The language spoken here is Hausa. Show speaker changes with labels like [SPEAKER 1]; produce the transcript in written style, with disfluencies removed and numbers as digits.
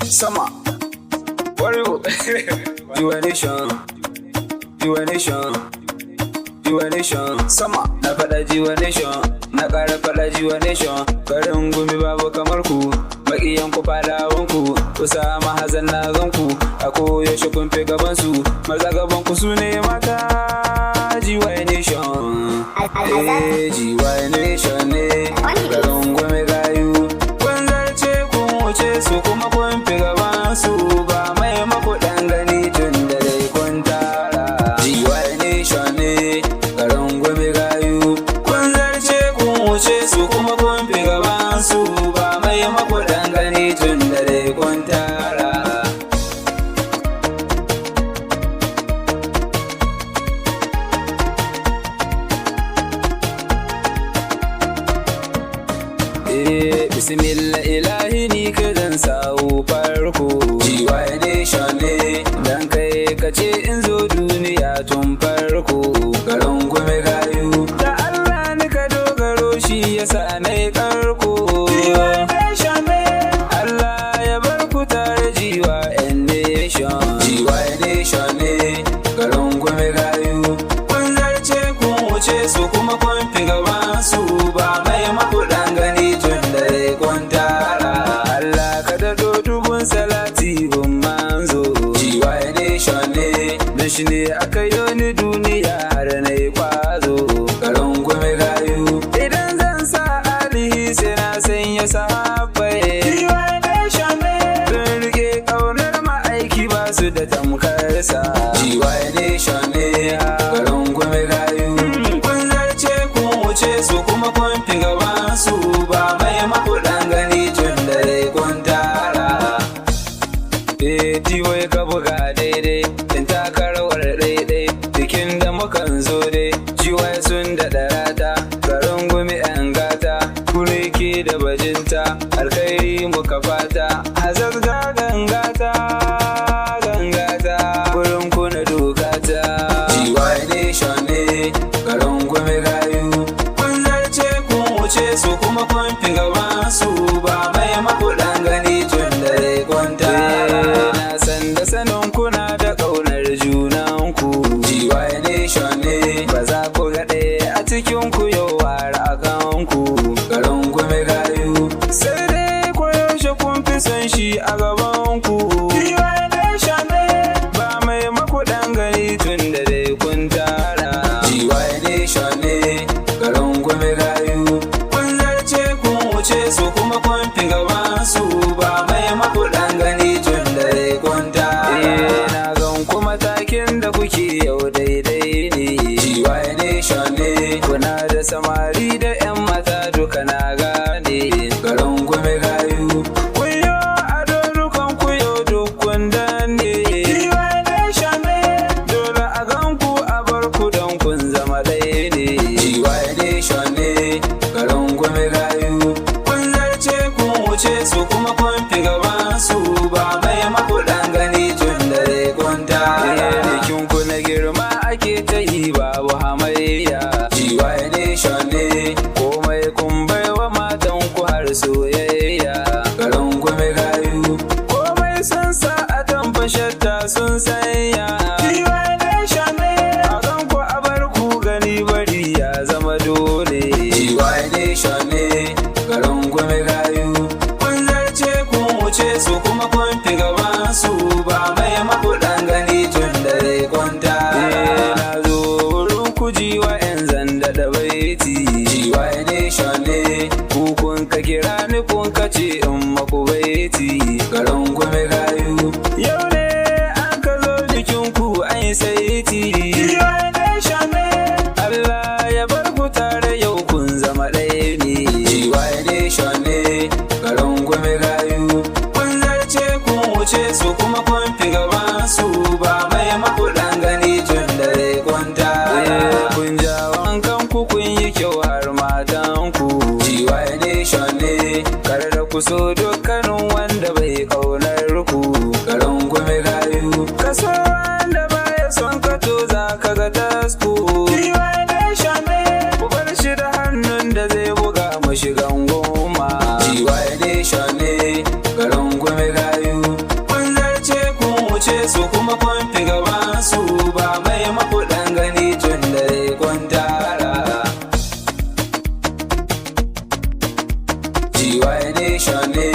[SPEAKER 1] Sama. Warrior. You a nation. You a nation. You a nation. Sama. Na faɗa jiwa nation. Na ƙara faɗa jiwa nation. Garin gumi babu kamar ku. Maƙiyan ku fadawan ku. Kusa mahazan na ganku. A koyaushe kun fi gaban su. Maza gaban ku su ne mata. Jiwa nation. Jiwa nation ne. Garin gumi gayu. Kun zarce kun wuce su kuma kun fi gaban su. Ba mai maku ɗan gani tun da dai kun tara. Jiwa nation ne. Garin gumi gayu. Kun zarce kun wuce su kuma kun fi gaban su. Ba mai maku ɗan gani tun da dai kun tara. Bismillah ilahi ni ka zan sawo farko. Jiwa nation ne. Dan kai ka ce in zo duniya tun farko. Garin gumi gayu. Da Allah ni ka dogaro shi yasa na yi karko. Jiwa nation ne. Allah ya bar ku tare jiwa nation. Jiwa nation ne. Garin gumi gayu. Kun zarce kun wuce su kuma kun fi gaban su. Ba mai maku ɗan gani tun da dai kun tara. Allah ka daɗo dubun salati gun manzo. Jiwa nation ne. Da shi ne aka yi ni duniya har na yi kwazo. Garin gumi gayu. Idan zan sa alihi sai na sanya sahabbai. Jiwa nation ne. Sun rike ƙaunar ma'aiki ba su da tamkarsa. Jiwa nation ne. Garin gumi gayu. Kun zarce kun wuce su kuma kun fi gaban su. Ba mai maku ɗan gani tun da dai kun tara. Jiwai ka buga daidai. In taka rawar daidai. Bikin da mukan zo dai. Jiwai sun da ɗarata. Garin gumi 'yan gata. Kureke da bajinta. Alkhairi muka fata. Hazard ga gangata. Gangata. Wurin kuna dokata. Jiwa nation ne. Garin gumi gayu. Kun zarce kun wuce su kuma kun fi gaban su. Ba mai maku ɗan gani tun da dai kun tara. Na san da sanin kuna da ƙaunar junanku. Jiwa nation ne. Ba za ku ga ɗaya a cikin ku yau har a kanku. Garin gumi gayu. Sai dai koyaushe kun fi son shi a gabanku. Jiwa nation ne. Ba mai maku ɗan gani tun da dai kun tara. Jiwa nation ne. Garin gumi gayu. Kun zarce kun wuce su kuma kun fi gaban su. Ba mai maku ɗan gani tun da dai kun tara. Na gan kuma takin da kuke yau daidai ne. Jiwa nation ne. Kuna da samari da 'yan mata duka na gane. Garin gumi gayu. Kuyo a dorukan kuyo duk kun danne. Jiwa nation ne. Dole a gan ku a bar ku don kun zama ɗaya ne. Jiwa nation ne. Garin gumi gayu. Kun zarce kun wuce su kuma kun fi gaban su. Ba mai maku ɗan gani tun da dai kun tara. Bikin ku na girma ake ta yi babu hamayya. Jiwa nation ne. Komai kun baiwa matan ku har soyayya. Garin gumi gayu. Komai sun sa a tamfashatta sun sanya. Jiwa nation ne. A kan ku a bar ku gani bari ya zama dole. Jiwa nation ne. Garin gumi gayu. Kun zarce kun wuce su kuma kun fi gaban su. Ba mai maku ɗan gani tun da dai kun tara. Na zo wurin ku jiwa 'yan zanda da baiti. Jiwa nation ne. Ku kun ka kira ni kun ka ce in maku baiti. Garin gumi gayu. Yau ne an ka zo jikin ku an yi saiti. Jiwa nation ne. Allah ya bar ku tare yau kun zama ɗaya ne. Jiwa nation ne. Garin gumi gayu. Kun zarce kun wuce su kuma kun fi gaban su. Ba mai maku ɗan gani tun da dai kun tara. Kun ja wankan ku kun yi kyau har matan ku. Jiwa nation ne. Kar da ku so dukkanin wanda bai ƙaunar ku. Garin gumi gayu. Kaso wanda baya son ka to za ka ga tasku. Jiwa nation ne. Ku bar shi da hannun da zai buga mu shigan goma. Jiwa nation ne. Garin gumi gayu. kun fi gaban su ba mai makudan gani tun da kun tara. GY Nation ne